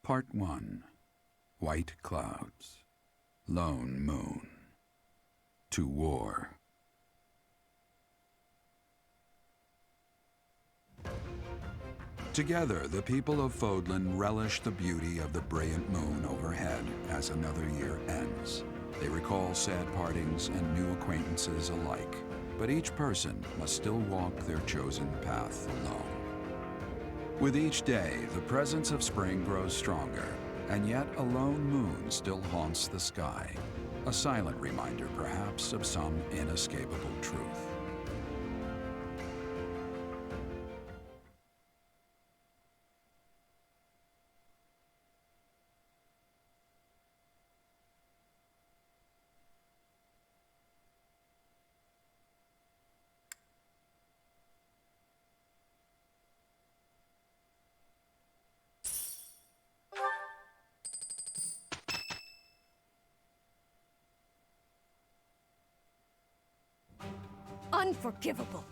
Part 1. White Clouds. Lone Moon. To war. Together, the people of Fodlan relish the beauty of the brilliant moon overhead as another year ends. They recall sad partings and new acquaintances alike, but each person must still walk their chosen path alone. With each day, the presence of spring grows stronger, and yet a lone moon still haunts the sky, a silent reminder perhaps of some inescapable truth. Unforgivable!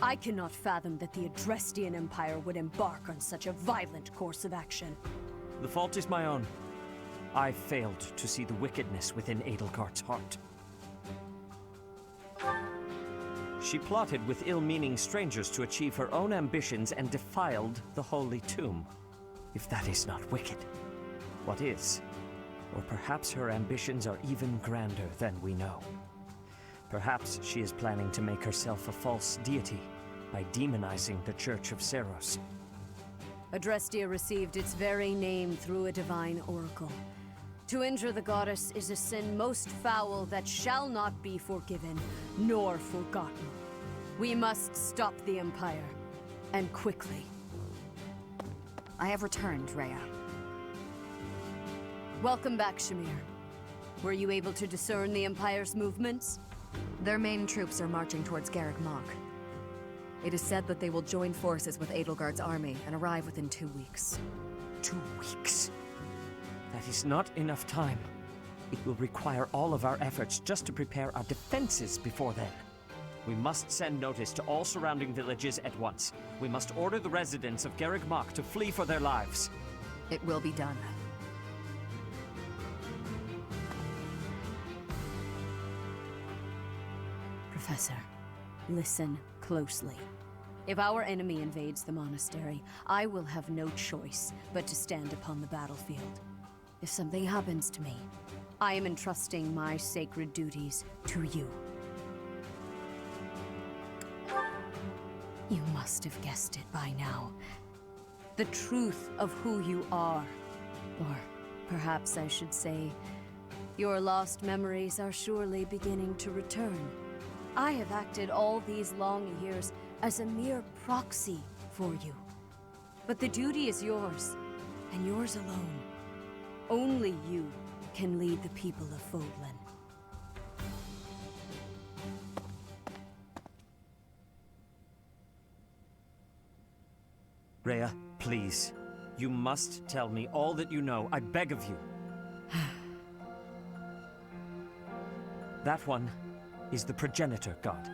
I cannot fathom that the Adrestian Empire would embark on such a violent course of action. The fault is my own. I failed to see the wickedness within Edelgard's heart. She plotted with ill-meaning strangers to achieve her own ambitions and defiled the Holy Tomb. If that is not wicked, what is? Or perhaps her ambitions are even grander than we know. Perhaps she is planning to make herself a false deity by demonizing the Church of Seros. Adrestia received its very name through a divine oracle. To injure the goddess is a sin most foul that shall not be forgiven, nor forgotten. We must stop the Empire, and quickly. I have returned, Rhea. Welcome back, Shamir. Were you able to discern the Empire's movements? Their main troops are marching towards Garreg Mach. It is said that they will join forces with Edelgard's army and arrive within 2 weeks. 2 weeks? That is not enough time. It will require all of our efforts just to prepare our defenses before then. We must send notice to all surrounding villages at once. We must order the residents of Garreg Mach to flee for their lives. It will be done. Professor, listen closely. If our enemy invades the monastery, I will have no choice but to stand upon the battlefield. If something happens to me, I am entrusting my sacred duties to you. You must have guessed it by now. The truth of who you are. Or perhaps I should say, your lost memories are surely beginning to return. I have acted all these long years as a mere proxy for you. But the duty is yours, and yours alone. Only you can lead the people of Fodlan. Rhea, please. You must tell me all that you know. I beg of you. That one is the progenitor god.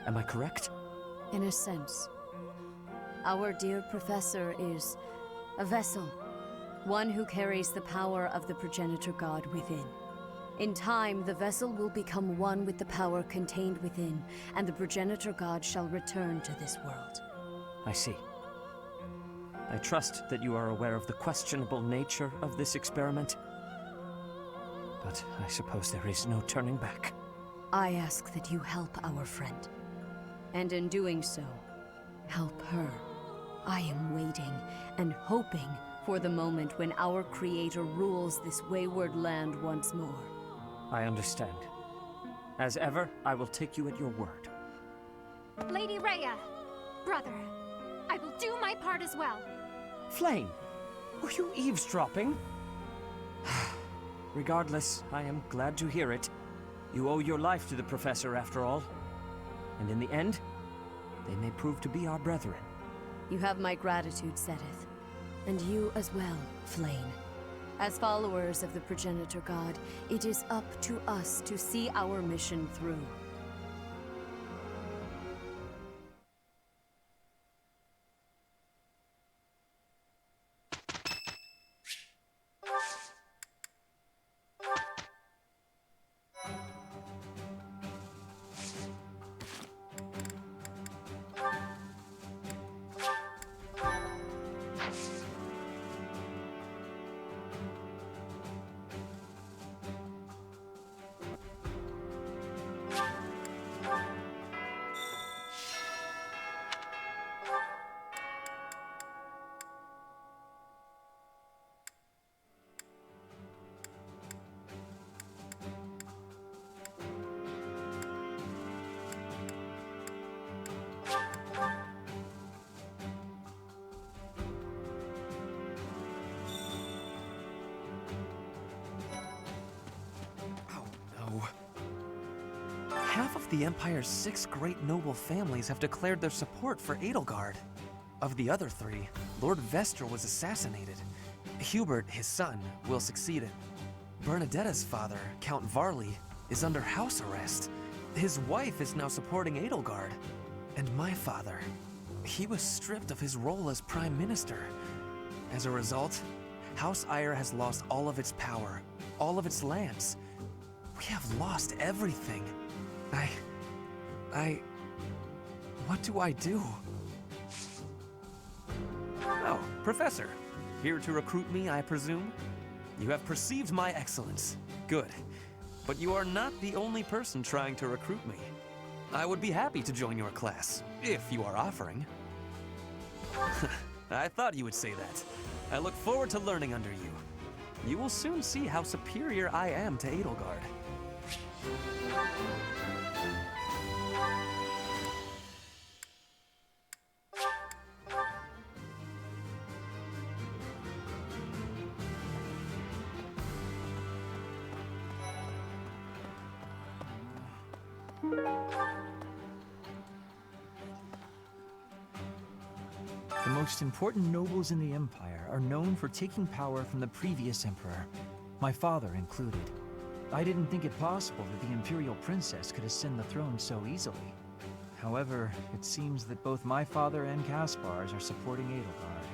Am I correct? In a sense. Our dear professor is a vessel. One who carries the power of the progenitor god within. In time, the vessel will become one with the power contained within, and the progenitor god shall return to this world. I see. I trust that you are aware of the questionable nature of this experiment. But I suppose there is no turning back. I ask that you help our friend. And in doing so, help her. I am waiting and hoping for the moment when our Creator rules this wayward land once more. I understand. As ever, I will take you at your word. Lady Rhea, brother, I will do my part as well. Flame, were you eavesdropping? Regardless, I am glad to hear it. You owe your life to the Professor, after all. And in the end, they may prove to be our brethren. You have my gratitude, Sedith. And you as well, Flame. As followers of the progenitor god, it is up to us to see our mission through. of the Empire's 6 great noble families have declared their support for Edelgard. Of the other 3, Lord Vestra was assassinated. Hubert, his son, will succeed him. Bernadetta's father, Count Varley, is under house arrest. His wife is now supporting Edelgard. And my father, he was stripped of his role as Prime Minister. As a result, House Eyre has lost all of its power, all of its lands. We have lost everything. What do I do? Oh, Professor. Here to recruit me, I presume? You have perceived my excellence. Good. But you are not the only person trying to recruit me. I would be happy to join your class, if you are offering. I thought you would say that. I look forward to learning under you. You will soon see how superior I am to Edelgard. The most important nobles in the Empire are known for taking power from the previous emperor, my father included. I didn't think it possible that the Imperial Princess could ascend the throne so easily. However, it seems that both my father and Caspar's are supporting Edelgard.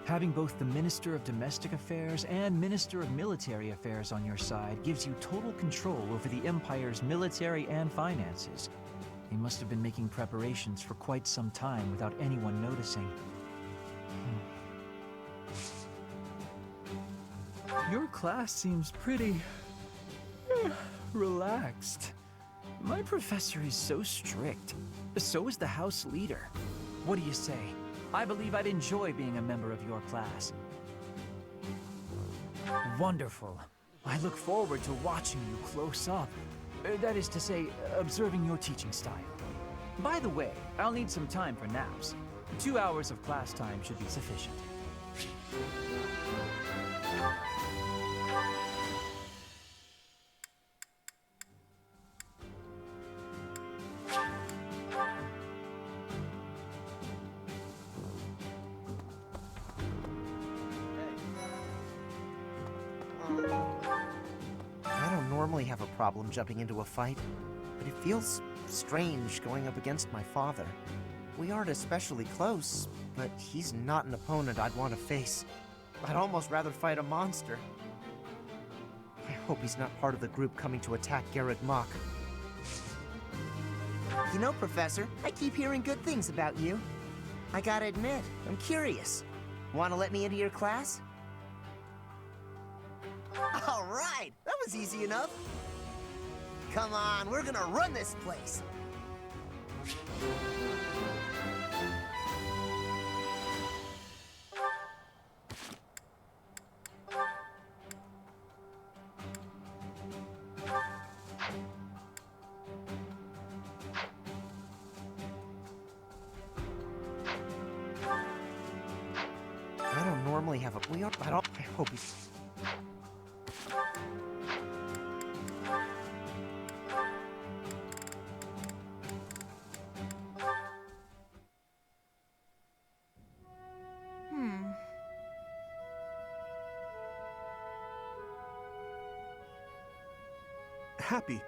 Having both the Minister of Domestic Affairs and Minister of Military Affairs on your side gives you total control over the Empire's military and finances. They must have been making preparations for quite some time without anyone noticing. Your class seems pretty relaxed. My professor is so strict. So is the house leader. What do you say? I believe I'd enjoy being a member of your class. Wonderful. I look forward to watching you close up. That is to say, observing your teaching style. By the way, I'll need some time for naps. 2 hours of class time should be sufficient. I don't normally have a problem jumping into a fight, but it feels strange going up against my father. We aren't especially close, but he's not an opponent I'd want to face. I'd almost rather fight a monster. I hope he's not part of the group coming to attack Garreg Mach. You know, Professor, I keep hearing good things about you. I gotta admit, I'm curious. Want to let me into your class? All right, that was easy enough. Come on, we're gonna run this place. I don't normally have a... I hope he's... Happy,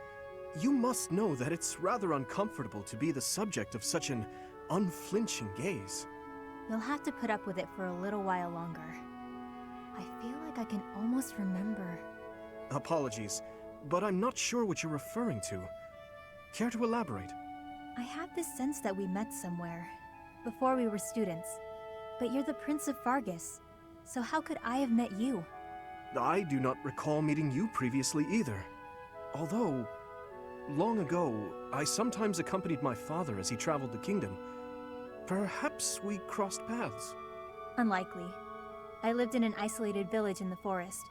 you must know that it's rather uncomfortable to be the subject of such an unflinching gaze. You'll have to put up with it for a little while longer. I feel like I can almost remember. Apologies, but I'm not sure what you're referring to. Care to elaborate? I have this sense that we met somewhere, before we were students. But you're the Prince of Fargus, so how could I have met you? I do not recall meeting you previously either. Although, long ago, I sometimes accompanied my father as he traveled the kingdom. Perhaps we crossed paths. Unlikely. I lived in an isolated village in the forest.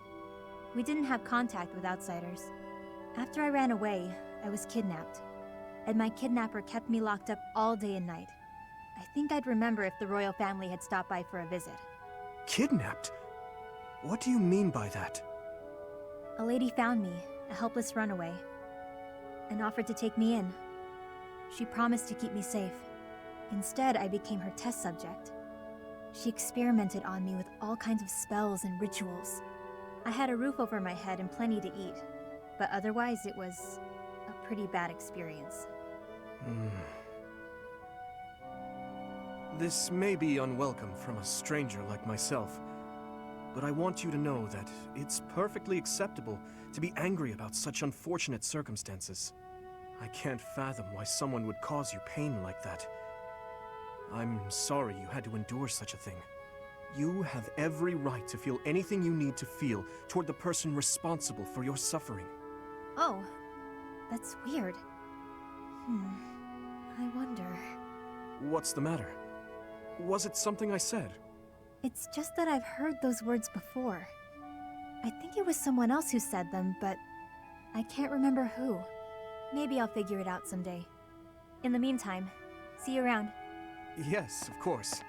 We didn't have contact with outsiders. After I ran away, I was kidnapped. And my kidnapper kept me locked up all day and night. I think I'd remember if the royal family had stopped by for a visit. Kidnapped? What do you mean by that? A lady found me, a helpless runaway, and offered to take me in. She promised to keep me safe. Instead, I became her test subject. She experimented on me with all kinds of spells and rituals. I had a roof over my head and plenty to eat, but otherwise it was a pretty bad experience. This may be unwelcome from a stranger like myself, but I want you to know that it's perfectly acceptable to be angry about such unfortunate circumstances. I can't fathom why someone would cause you pain like that. I'm sorry you had to endure such a thing. You have every right to feel anything you need to feel toward the person responsible for your suffering. Oh, that's weird. I wonder... What's the matter? Was it something I said? It's just that I've heard those words before. I think it was someone else who said them, but I can't remember who. Maybe I'll figure it out someday. In the meantime, see you around. Yes, of course.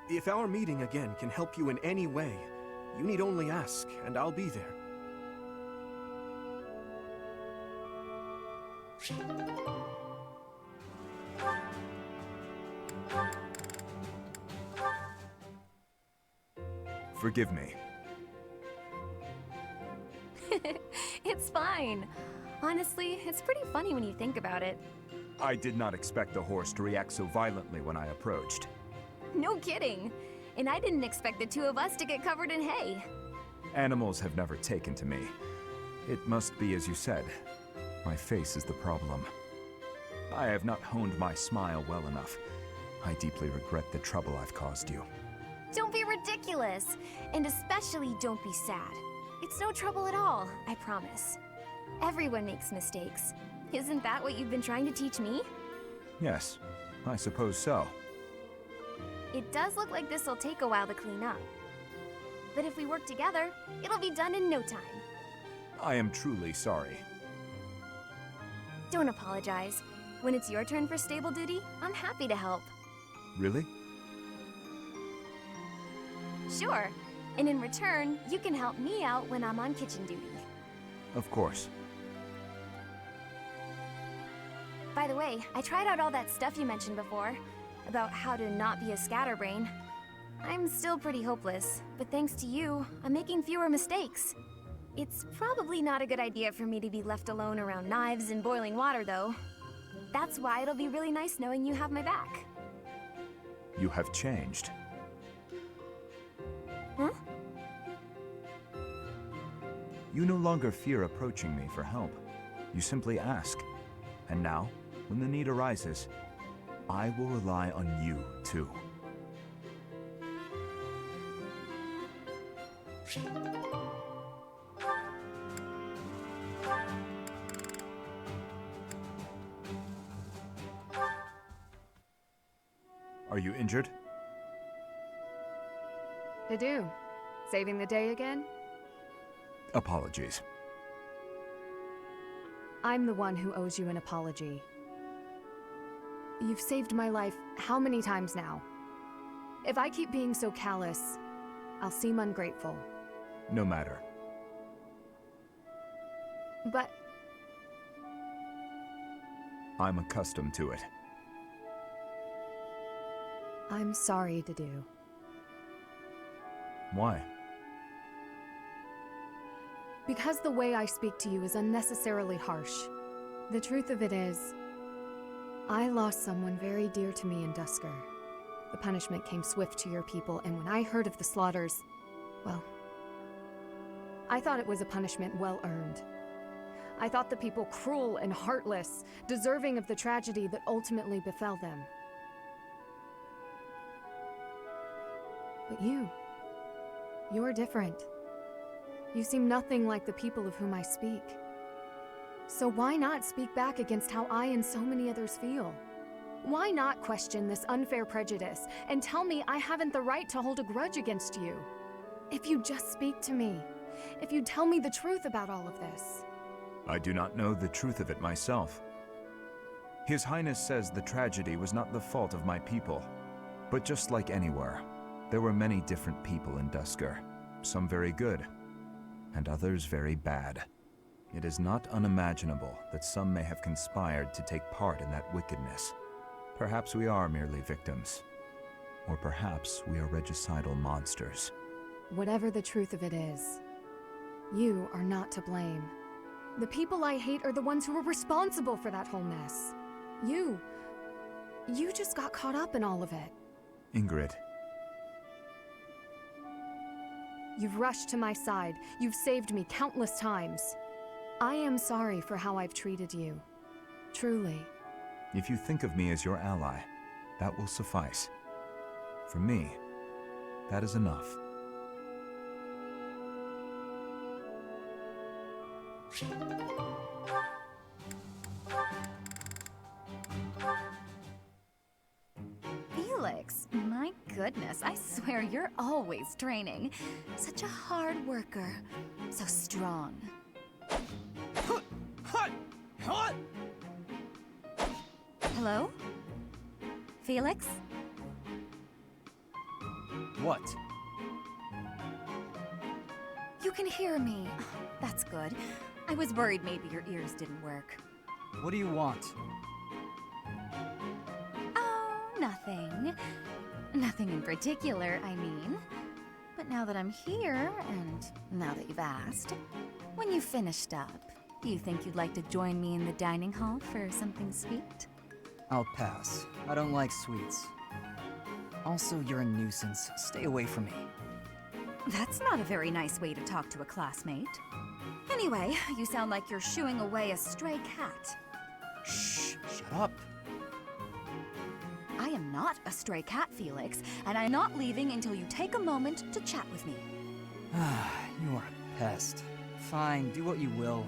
If our meeting again can help you in any way, you need only ask, and I'll be there. Forgive me. It's fine. Honestly, it's pretty funny when you think about it. I did not expect the horse to react so violently when I approached. No kidding. And I didn't expect the two of us to get covered in hay. Animals have never taken to me. It must be as you said. My face is the problem. I have not honed my smile well enough. I deeply regret the trouble I've caused you. Don't be ridiculous. And especially don't be sad. It's no trouble at all, I promise. Everyone makes mistakes. Isn't that what you've been trying to teach me? Yes, I suppose so. It does look like this will take a while to clean up. But if we work together, it'll be done in no time. I am truly sorry. Don't apologize. When it's your turn for stable duty, I'm happy to help. Really? Sure. And in return, you can help me out when I'm on kitchen duty. Of course. By the way, I tried out all that stuff you mentioned before, about how to not be a scatterbrain. I'm still pretty hopeless, but thanks to you, I'm making fewer mistakes. It's probably not a good idea for me to be left alone around knives and boiling water, though. That's why it'll be really nice knowing you have my back. You have changed. Huh? You no longer fear approaching me for help. You simply ask. And now, when the need arises, I will rely on you, too. Are you injured? I do. Saving the day again? Apologies. I'm the one who owes you an apology. You've saved my life how many times now? If I keep being so callous, I'll seem ungrateful. No matter. But I'm accustomed to it. I'm sorry to do. Why? Because the way I speak to you is unnecessarily harsh. The truth of it is, I lost someone very dear to me in Dusker. The punishment came swift to your people, and when I heard of the slaughters, well, I thought it was a punishment well earned. I thought the people cruel and heartless, deserving of the tragedy that ultimately befell them. But you're different. You seem nothing like the people of whom I speak. So why not speak back against how I and so many others feel? Why not question this unfair prejudice and tell me I haven't the right to hold a grudge against you? If you just speak to me, if you tell me the truth about all of this. I do not know the truth of it myself. His Highness says the tragedy was not the fault of my people. But just like anywhere, there were many different people in Dusker. Some very good, and others very bad. It is not unimaginable that some may have conspired to take part in that wickedness. Perhaps we are merely victims. Or perhaps we are regicidal monsters. Whatever the truth of it is, you are not to blame. The people I hate are the ones who were responsible for that whole mess. You just got caught up in all of it. Ingrid. You've rushed to my side. You've saved me countless times. I am sorry for how I've treated you. Truly. If you think of me as your ally, that will suffice. For me, that is enough. Felix, my goodness, I swear you're always training. Such a hard worker. So strong. Hello? Felix? What? You can hear me. That's good. I was worried maybe your ears didn't work. What do you want? Oh, nothing. Nothing in particular, I mean. But now that I'm here, and now that you've asked, when you've finished up, do you think you'd like to join me in the dining hall for something sweet? I'll pass. I don't like sweets. Also, you're a nuisance. Stay away from me. That's not a very nice way to talk to a classmate. Anyway, you sound like you're shooing away a stray cat. Shh, shut up. I am not a stray cat, Felix, and I'm not leaving until you take a moment to chat with me. You are a pest. Fine, do what you will.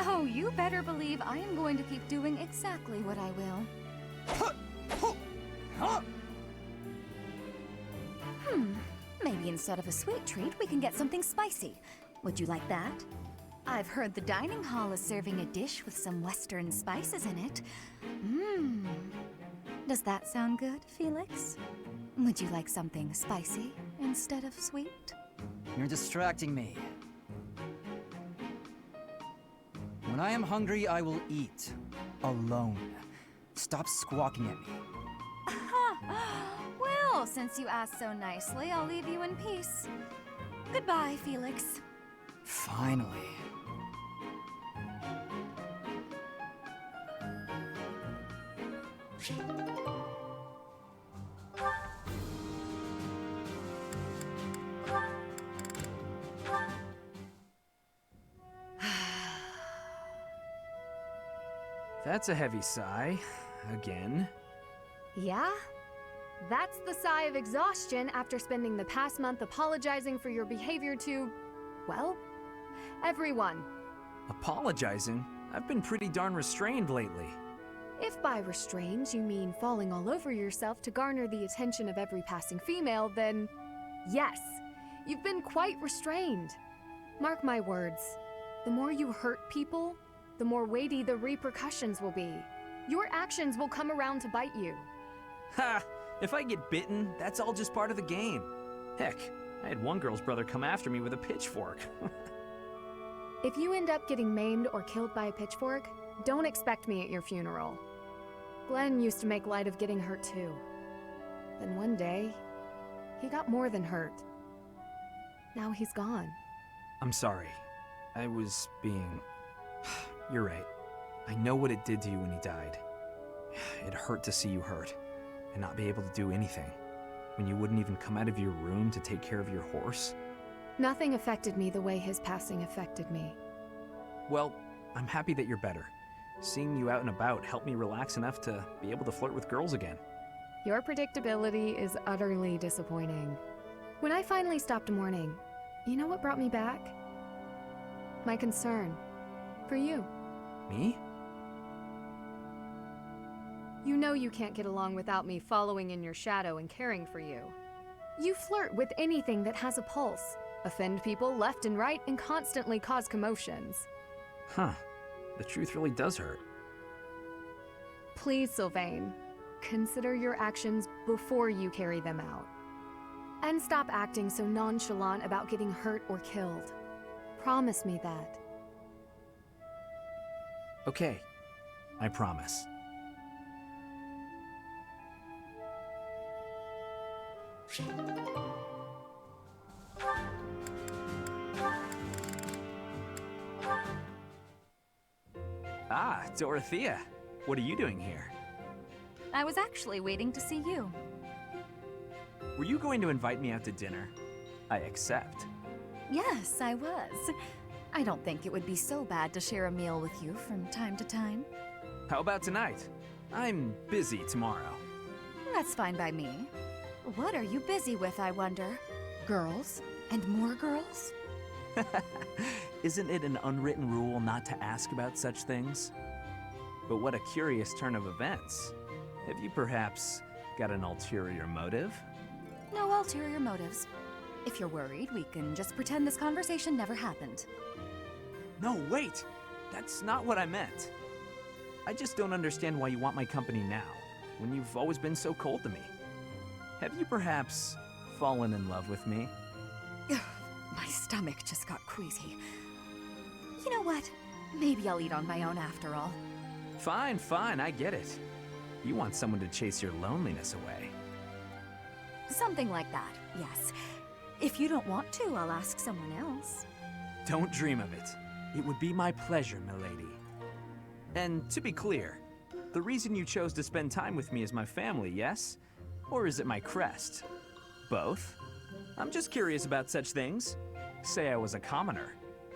Oh, you better believe I am going to keep doing exactly what I will. Maybe instead of a sweet treat, we can get something spicy. Would you like that? I've heard the dining hall is serving a dish with some Western spices in it. Does that sound good, Felix? Would you like something spicy instead of sweet? You're distracting me. When I am hungry, I will eat. Alone. Stop squawking at me. Well, since you asked so nicely, I'll leave you in peace. Goodbye, Felix. Finally. That's a heavy sigh. Again. Yeah? That's the sigh of exhaustion after spending the past month apologizing for your behavior to, well, everyone. Apologizing? I've been pretty darn restrained lately. If by restrained you mean falling all over yourself to garner the attention of every passing female, then yes, you've been quite restrained. Mark my words, the more you hurt people, the more weighty the repercussions will be. Your actions will come around to bite you. Ha! If I get bitten, that's all just part of the game. Heck, I had one girl's brother come after me with a pitchfork. If you end up getting maimed or killed by a pitchfork, don't expect me at your funeral. Glenn used to make light of getting hurt too. Then one day, he got more than hurt. Now he's gone. I'm sorry. I was being... You're right. I know what it did to you when he died. It hurt to see you hurt, and not be able to do anything. When you wouldn't even come out of your room to take care of your horse. Nothing affected me the way his passing affected me. Well, I'm happy that you're better. Seeing you out and about helped me relax enough to be able to flirt with girls again. Your predictability is utterly disappointing. When I finally stopped mourning, you know what brought me back? My concern for you. Me? You know you can't get along without me following in your shadow and caring for you. You flirt with anything that has a pulse, offend people left and right, and constantly cause commotions. Huh. The truth really does hurt. Please, Sylvain, consider your actions before you carry them out. And stop acting so nonchalant about getting hurt or killed. Promise me that. Okay, I promise. Ah, Dorothea. What are you doing here? I was actually waiting to see you. Were you going to invite me out to dinner? I accept. Yes, I was. I don't think it would be so bad to share a meal with you from time to time. How about tonight? I'm busy tomorrow. That's fine by me. What are you busy with, I wonder? Girls? And more girls? Isn't it an unwritten rule not to ask about such things? But what a curious turn of events. Have you perhaps got an ulterior motive? No ulterior motives. If you're worried, we can just pretend this conversation never happened. No, wait! That's not what I meant. I just don't understand why you want my company now, when you've always been so cold to me. Have you perhaps fallen in love with me? My stomach just got queasy. You know what? Maybe I'll eat on my own after all. Fine, fine, I get it. You want someone to chase your loneliness away. Something like that, yes. If you don't want to, I'll ask someone else. Don't dream of it. It would be my pleasure, milady. And to be clear, the reason you chose to spend time with me is my family, yes? Or is it my crest? Both? I'm just curious about such things. Say I was a commoner.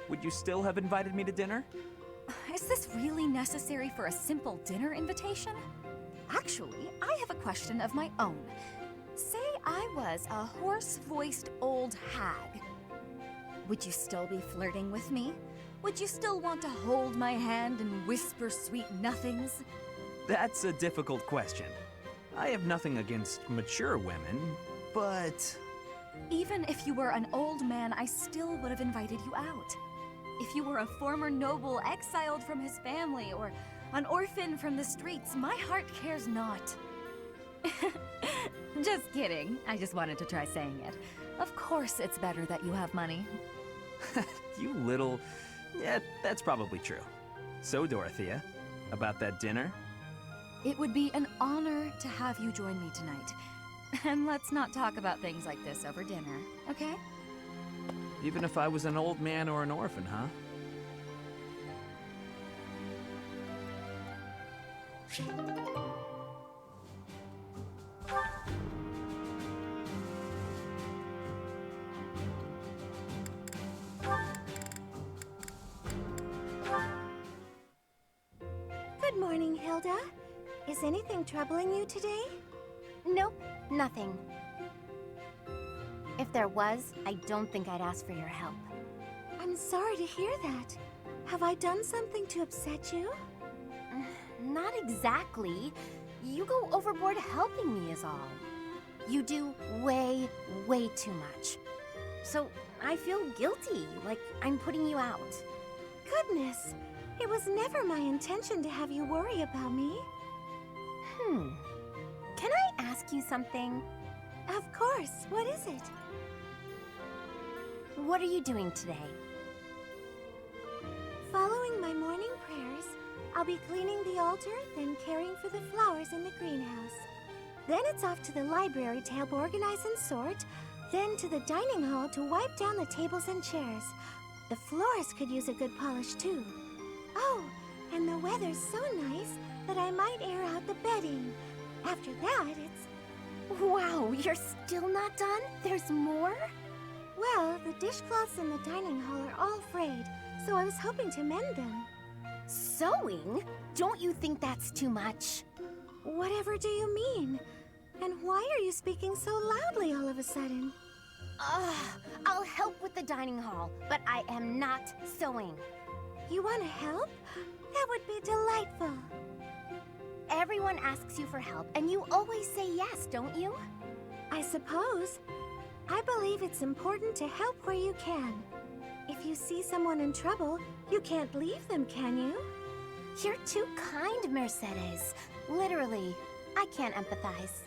Would you still have invited me to dinner? Is this really necessary for a simple dinner invitation? Actually, I have a question of my own. Say I was a hoarse-voiced old hag. Would you still be flirting with me? Would you still want to hold my hand and whisper sweet nothings? That's a difficult question. I have nothing against mature women, but... Even if you were an old man, I still would have invited you out. If you were a former noble exiled from his family, or an orphan from the streets, my heart cares not. Just kidding. I just wanted to try saying it. Of course it's better that you have money. You little... Yeah, that's probably true. So, Dorothea, about that dinner? It would be an honor to have you join me tonight. And let's not talk about things like this over dinner, okay? Even if I was an old man or an orphan, huh? Good morning, Hilda. Is anything troubling you today? Nope, nothing. If there was, I don't think I'd ask for your help. I'm sorry to hear that. Have I done something to upset you? Not exactly. You go overboard helping me is all. You do way, way too much. So I feel guilty, like I'm putting you out. Goodness, it was never my intention to have you worry about me. Can I ask you something? Of course, what is it? What are you doing today? Following my morning prayers, I'll be cleaning the altar, then caring for the flowers in the greenhouse. Then it's off to the library to help organize and sort, then to the dining hall to wipe down the tables and chairs. The floors could use a good polish too. Oh, and the weather's so nice that I might air out the bedding. After that, it's... Wow, you're still not done? There's more? Well, the dishcloths in the dining hall are all frayed, so I was hoping to mend them. Sewing? Don't you think that's too much? Whatever do you mean? And why are you speaking so loudly all of a sudden? I'll help with the dining hall, but I am not sewing. You want to help? That would be delightful. Everyone asks you for help, and you always say yes, don't you? I suppose. I believe it's important to help where you can. If you see someone in trouble, you can't leave them, can you? You're too kind, Mercedes. Literally, I can't empathize.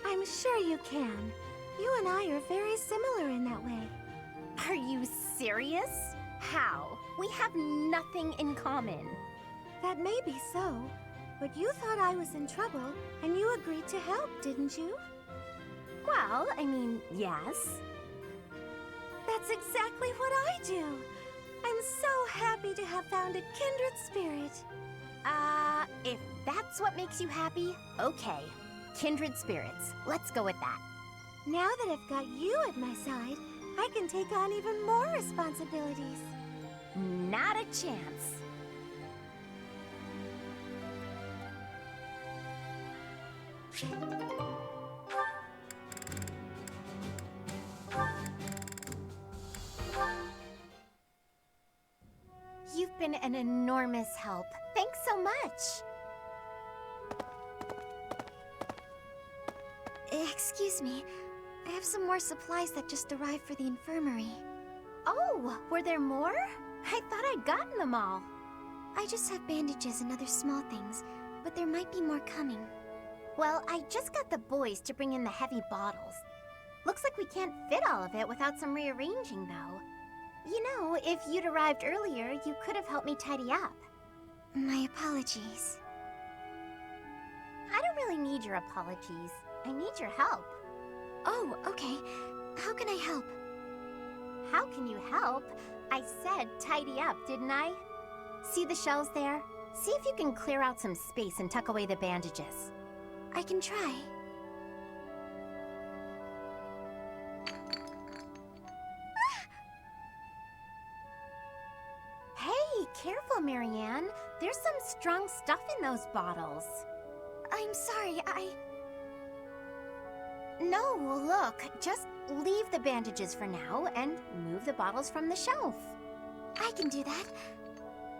I'm sure you can. You and I are very similar in that way. Are you serious? How? We have nothing in common. That may be so, but you thought I was in trouble, and you agreed to help, didn't you? Well, I mean, yes. That's exactly what I do. I'm so happy to have found a kindred spirit. If that's what makes you happy, okay. Kindred spirits. Let's go with that. Now that I've got you at my side, I can take on even more responsibilities. Not a chance. You've been an enormous help. Thanks so much. Excuse me. I have some more supplies that just arrived for the infirmary. Oh, were there more? I thought I'd gotten them all. I just have bandages and other small things, but there might be more coming. Well, I just got the boys to bring in the heavy bottles. Looks like we can't fit all of it without some rearranging, though. You know, if you'd arrived earlier, you could have helped me tidy up. My apologies. I don't really need your apologies. I need your help. Oh, okay. How can I help? How can you help? I said tidy up, didn't I? See the shelves there? See if you can clear out some space and tuck away the bandages. I can try. Hey, careful, Marianne. There's some strong stuff in those bottles. I'm sorry, No, look, just leave the bandages for now and move the bottles from the shelf. I can do that.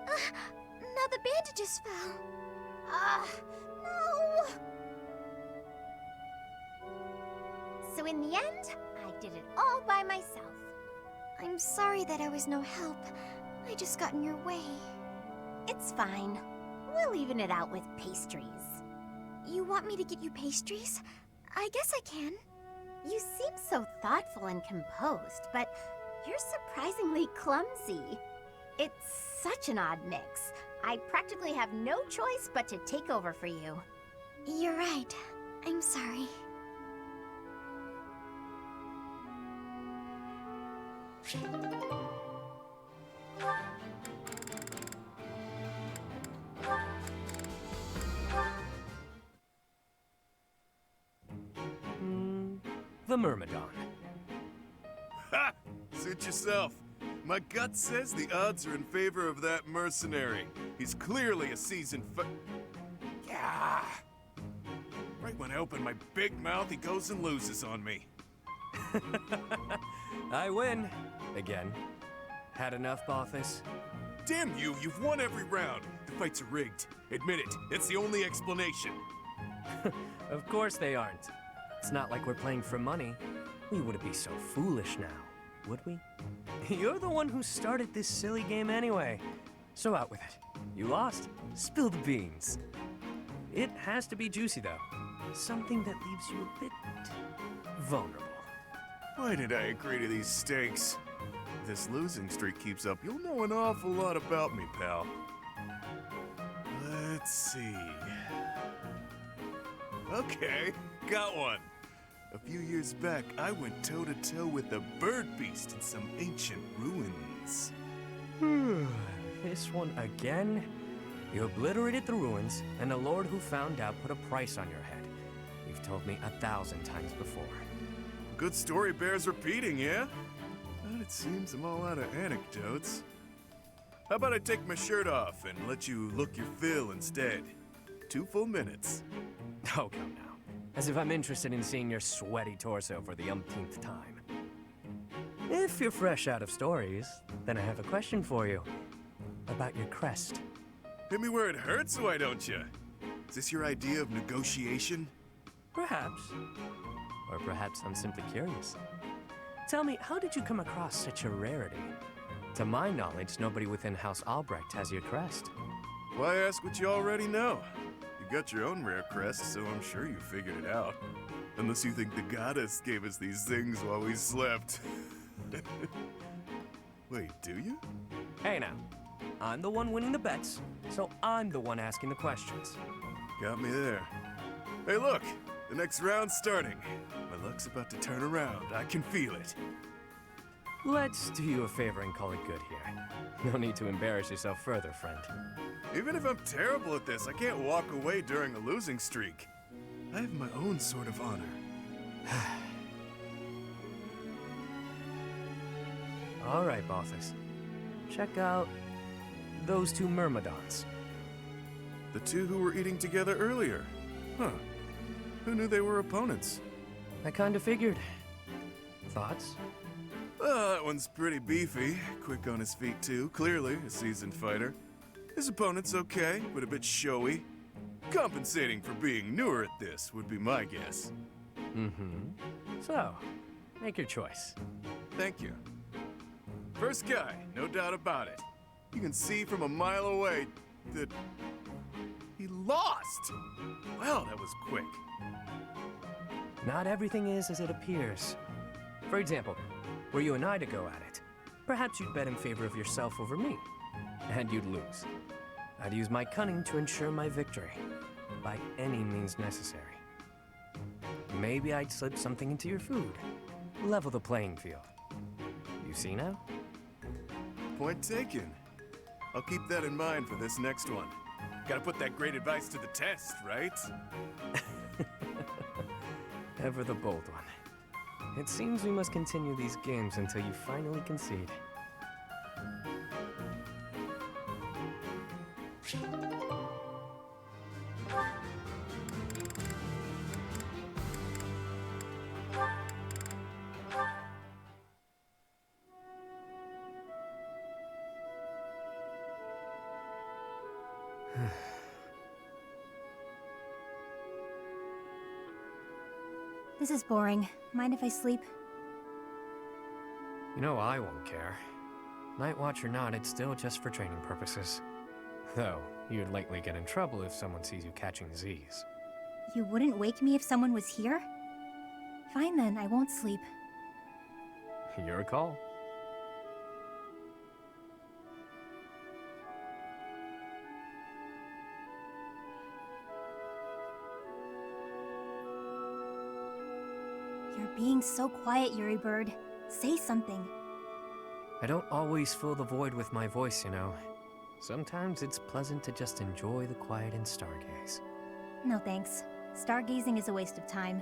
Now the bandages fell. No! So in the end, I did it all by myself. I'm sorry that I was no help. I just got in your way. It's fine. We'll even it out with pastries. You want me to get you pastries? I guess I can. You seem so thoughtful and composed, but you're surprisingly clumsy. It's such an odd mix. I practically have no choice but to take over for you. You're right. I'm sorry. The Myrmidon. Ha! Suit yourself. My gut says the odds are in favor of that mercenary. He's clearly a seasoned Yeah! Right when I open my big mouth, he goes and loses on me. I win. Again. Had enough, Bothas? Damn you, you've won every round. The fights are rigged. Admit it, it's the only explanation. Of course they aren't. It's not like we're playing for money. We wouldn't be so foolish now, would we? You're the one who started this silly game anyway. So out with it. You lost. Spill the beans. It has to be juicy, though. Something that leaves you a bit vulnerable. Why did I agree to these stakes? If this losing streak keeps up, you'll know an awful lot about me, pal. Let's see. Okay, got one. A few years back, I went toe-to-toe with the bird beast in some ancient ruins. This one again? You obliterated the ruins, and the Lord who found out put a price on your head. You've told me 1,000 times before. Good story bears repeating, yeah? But it seems I'm all out of anecdotes. How about I take my shirt off and let you look your fill instead? 2 full minutes. Oh, come now. As if I'm interested in seeing your sweaty torso for the umpteenth time. If you're fresh out of stories, then I have a question for you. About your crest. Hit me where it hurts, why don't you? Is this your idea of negotiation? Perhaps. Or perhaps I'm simply curious. Tell me, how did you come across such a rarity? To my knowledge, nobody within House Albrecht has your crest. Why ask what you already know? You got your own rare crest, so I'm sure you figured it out. Unless you think the goddess gave us these things while we slept. Wait, do you? Hey now, I'm the one winning the bets, so I'm the one asking the questions. Got me there. Hey, look! The next round's starting. My luck's about to turn around. I can feel it. Let's do you a favor and call it good here. No need to embarrass yourself further, friend. Even if I'm terrible at this, I can't walk away during a losing streak. I have my own sort of honor. All right, Balthus. Check out those two myrmidons. The two who were eating together earlier. Huh. Who knew they were opponents? I kinda figured. Thoughts? Well, that one's pretty beefy. Quick on his feet, too. Clearly a seasoned fighter. His opponent's okay, but a bit showy. Compensating for being newer at this would be my guess. Mm-hmm. So, make your choice. Thank you. First guy, no doubt about it. You can see from a mile away that he lost. Wow, that was quick. Not everything is as it appears. For example, were you and I to go at it, perhaps you'd bet in favor of yourself over me, and you'd lose. I'd use my cunning to ensure my victory, by any means necessary. Maybe I'd slip something into your food, level the playing field. You see now? Point taken. I'll keep that in mind for this next one. Gotta put that great advice to the test, right? Ever the bold one. It seems we must continue these games until you finally concede. This is boring. Mind if I sleep? You know I won't care. Night Watch or not, it's still just for training purposes. Though, you'd likely get in trouble if someone sees you catching Z's. You wouldn't wake me if someone was here? Fine then, I won't sleep. Your call. You're being so quiet, Yuri Bird. Say something. I don't always fill the void with my voice, you know. Sometimes it's pleasant to just enjoy the quiet and stargaze. No thanks. Stargazing is a waste of time.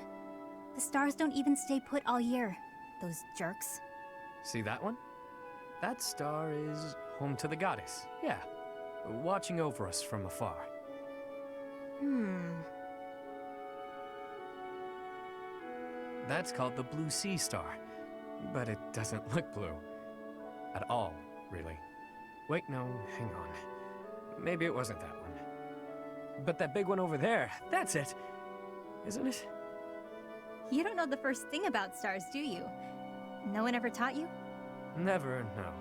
The stars don't even stay put all year. Those jerks. See that one? That star is home to the goddess, yeah. Watching over us from afar. That's called the Blue Sea Star. But it doesn't look blue. At all, really. Wait, no, hang on. Maybe it wasn't that one. But that big one over there, that's it! Isn't it? You don't know the first thing about stars, do you? No one ever taught you? Never, no.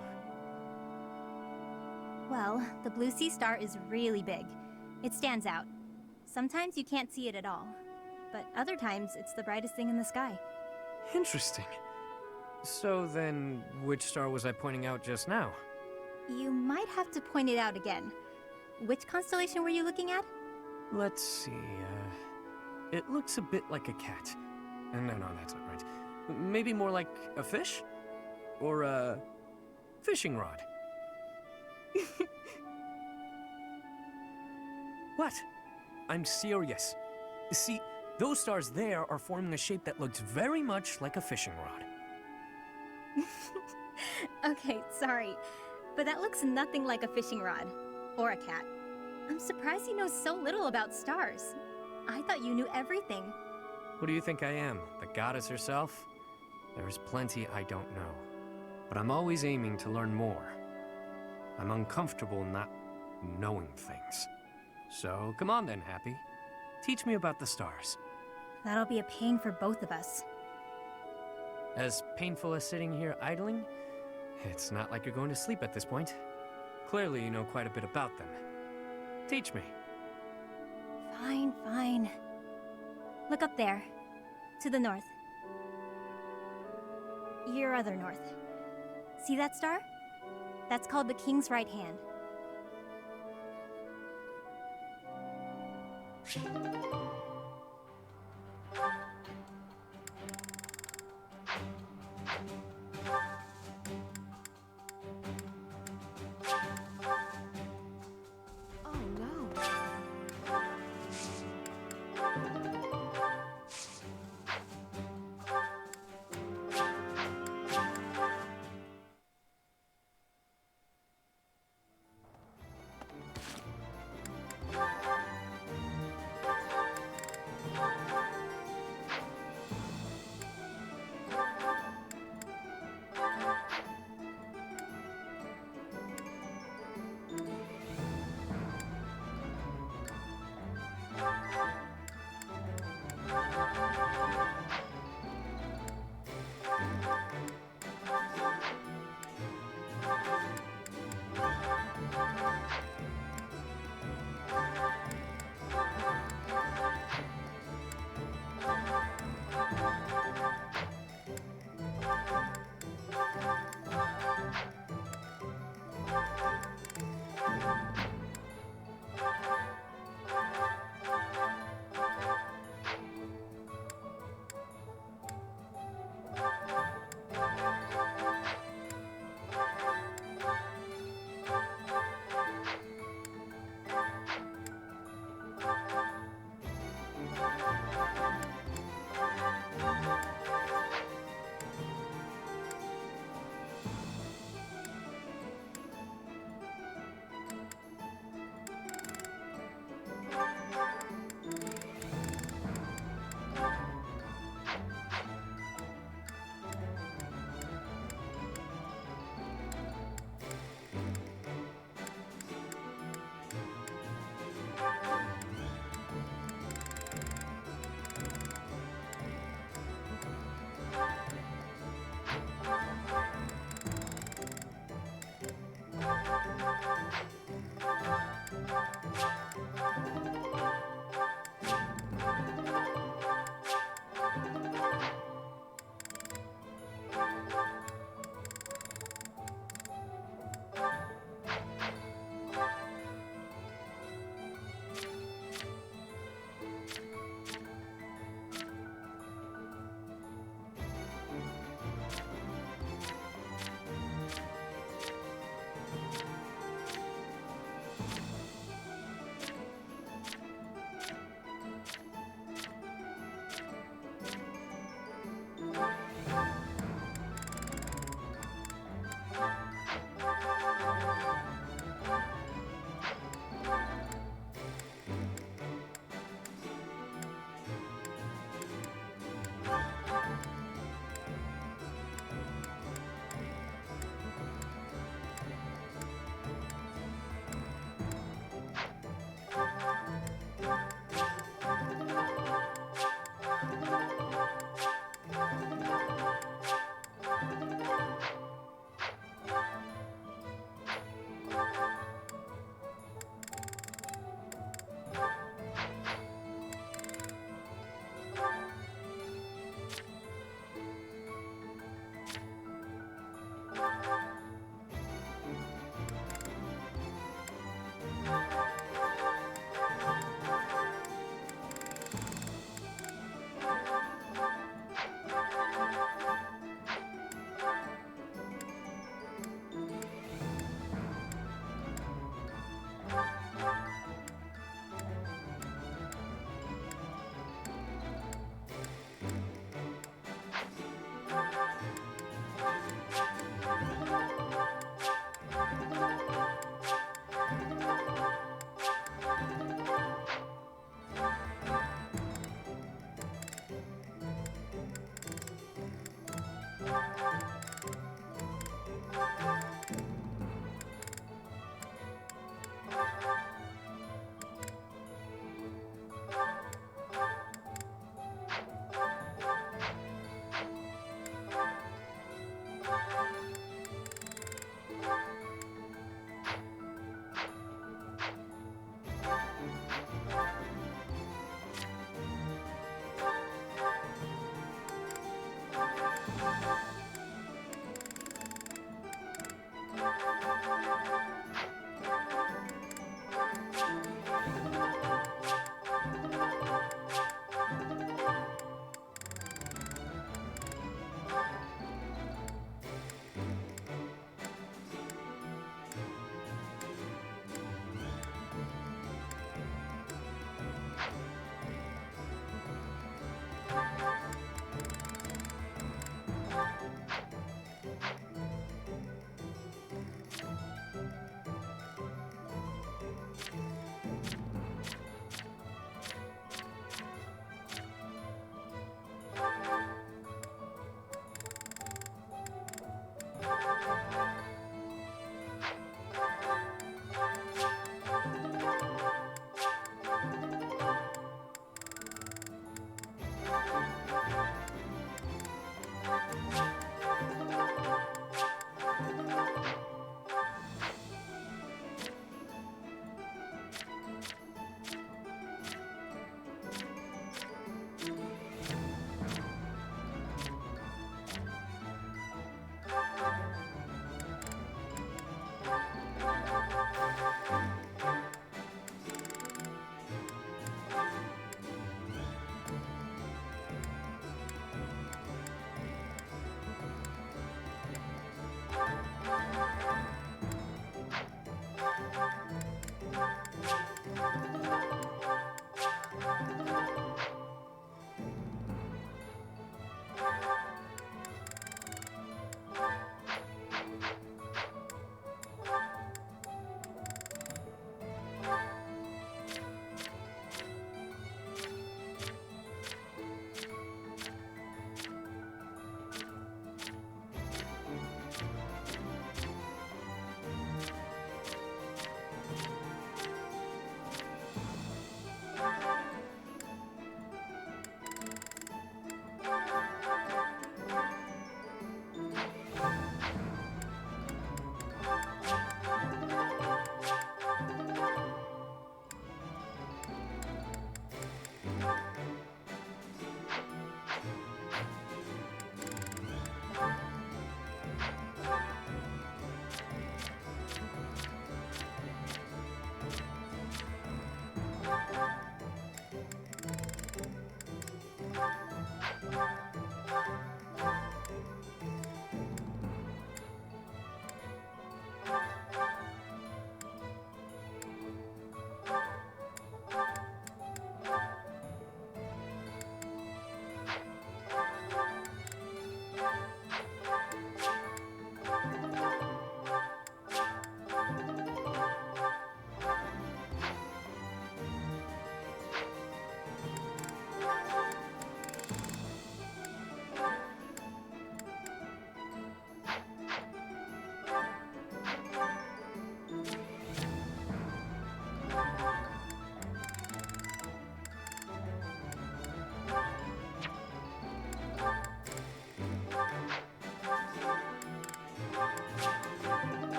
Well, the Blue Sea Star is really big. It stands out. Sometimes you can't see it at all. But other times, it's the brightest thing in the sky. Interesting. So then, which star was I pointing out just now? You might have to point it out again. Which constellation were you looking at? Let's see, it looks a bit like a cat. No, that's not right. Maybe more like a fish? Or a fishing rod. What? I'm serious. See, those stars there are forming a shape that looks very much like a fishing rod. Okay, sorry. But that looks nothing like a fishing rod. Or a cat. I'm surprised you know so little about stars. I thought you knew everything. Who do you think I am? The goddess herself? There's plenty I don't know. But I'm always aiming to learn more. I'm uncomfortable not knowing things. So come on then, Happy. Teach me about the stars. That'll be a pain for both of us. As painful as sitting here idling, it's not like you're going to sleep at this point. Clearly you know quite a bit about them. Teach me. Fine. Look up there. To the north. Your other north. See that star? That's called the King's Right Hand. Oh no.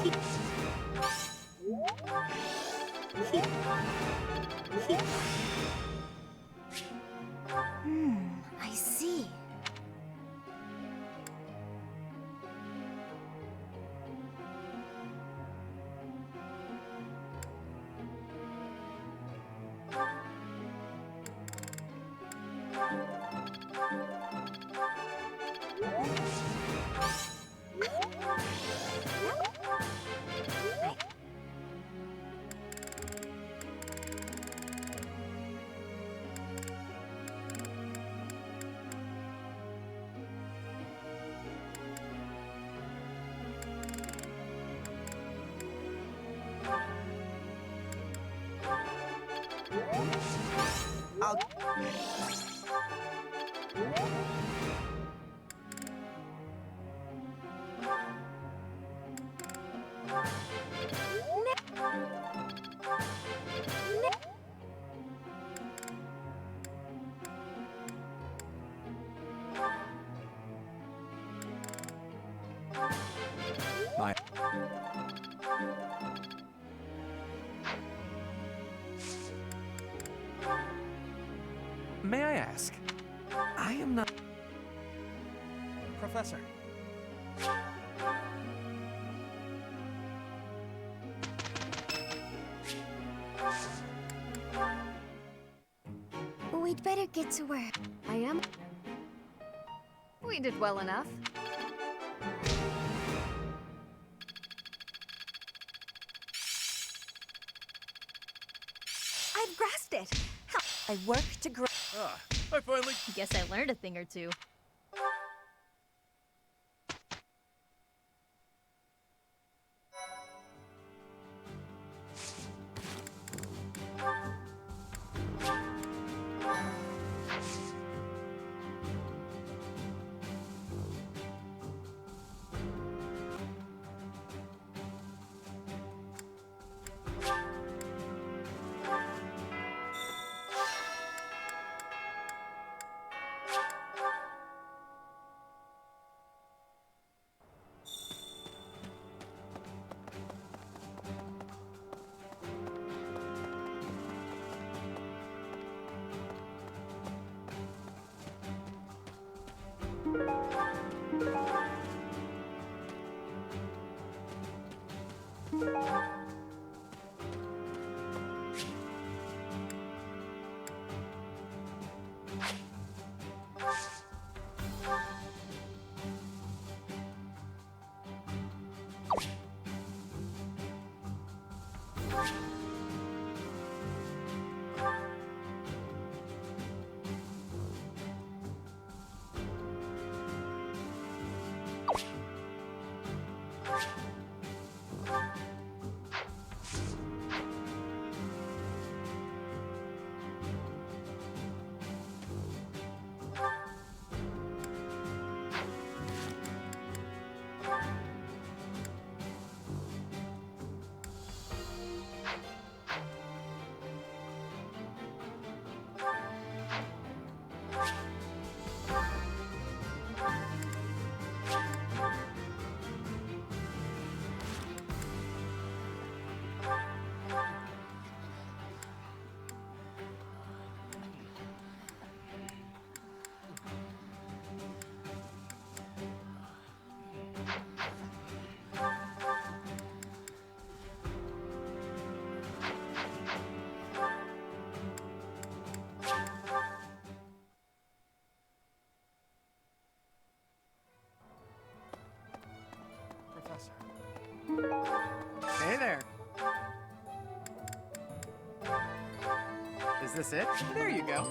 I see. My May I ask? I am not... Professor. We'd better get to work. I am. We did well enough. I've grasped it! I work to grow. Ah, I finally... Guess I learned a thing or two. Hey there. Is this it? There you go.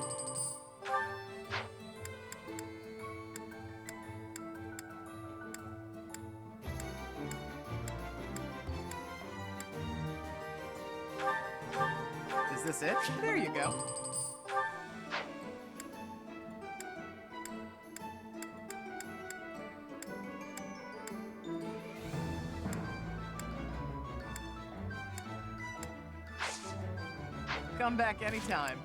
Is this it? There you go. Come back anytime.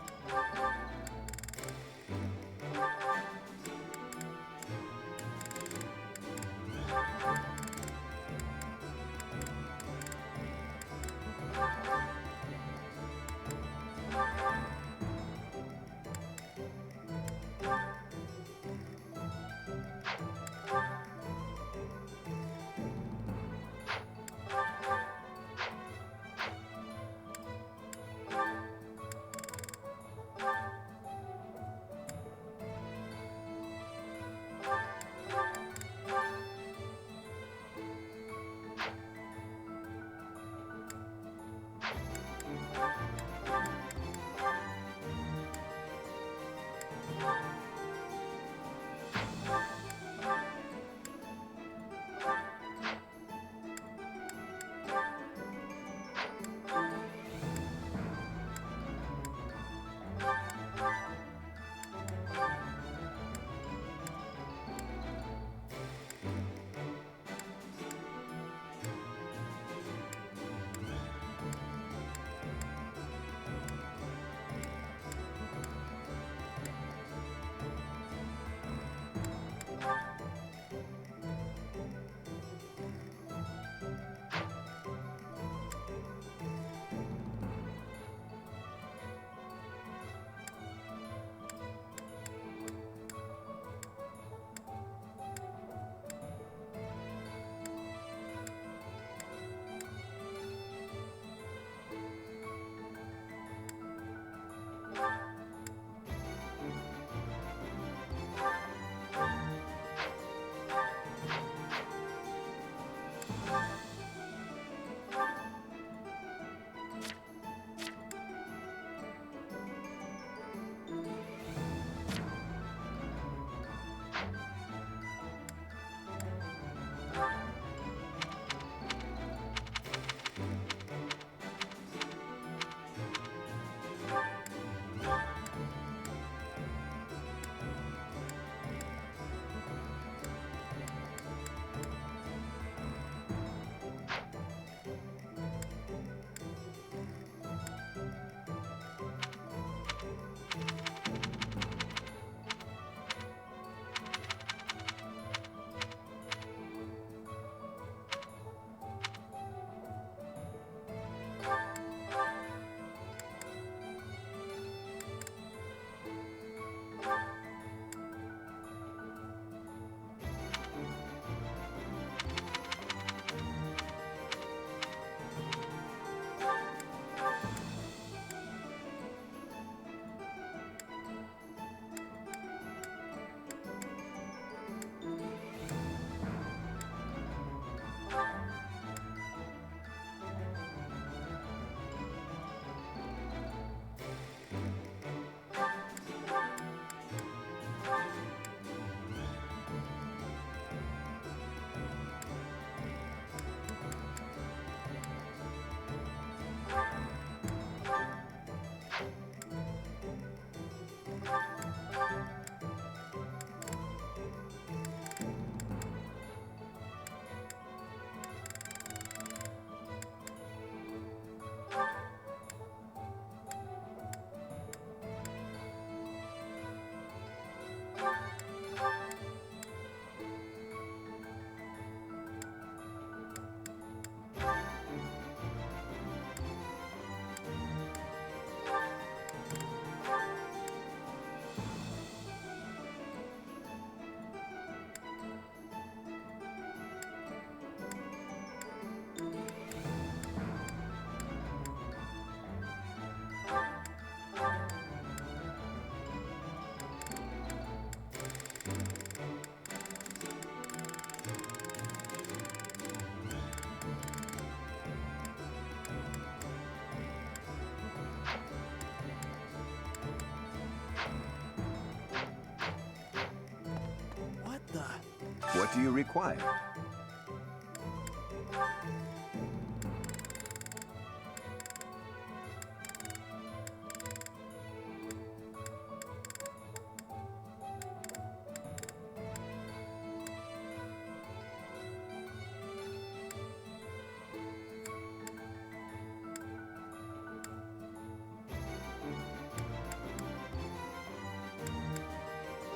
What do you require?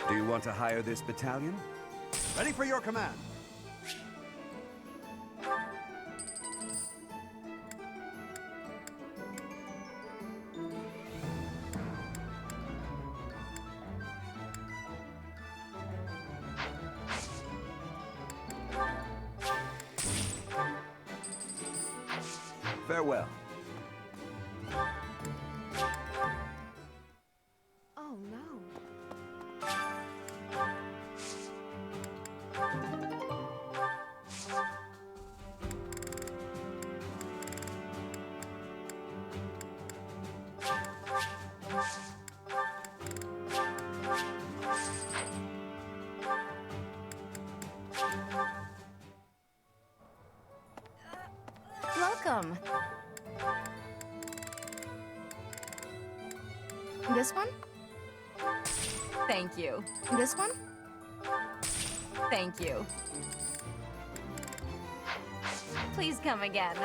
Do you want to hire this battalion? Ready for your command. Farewell. Oh no. Welcome. This one? Thank you. This one? Thank you. Please come again.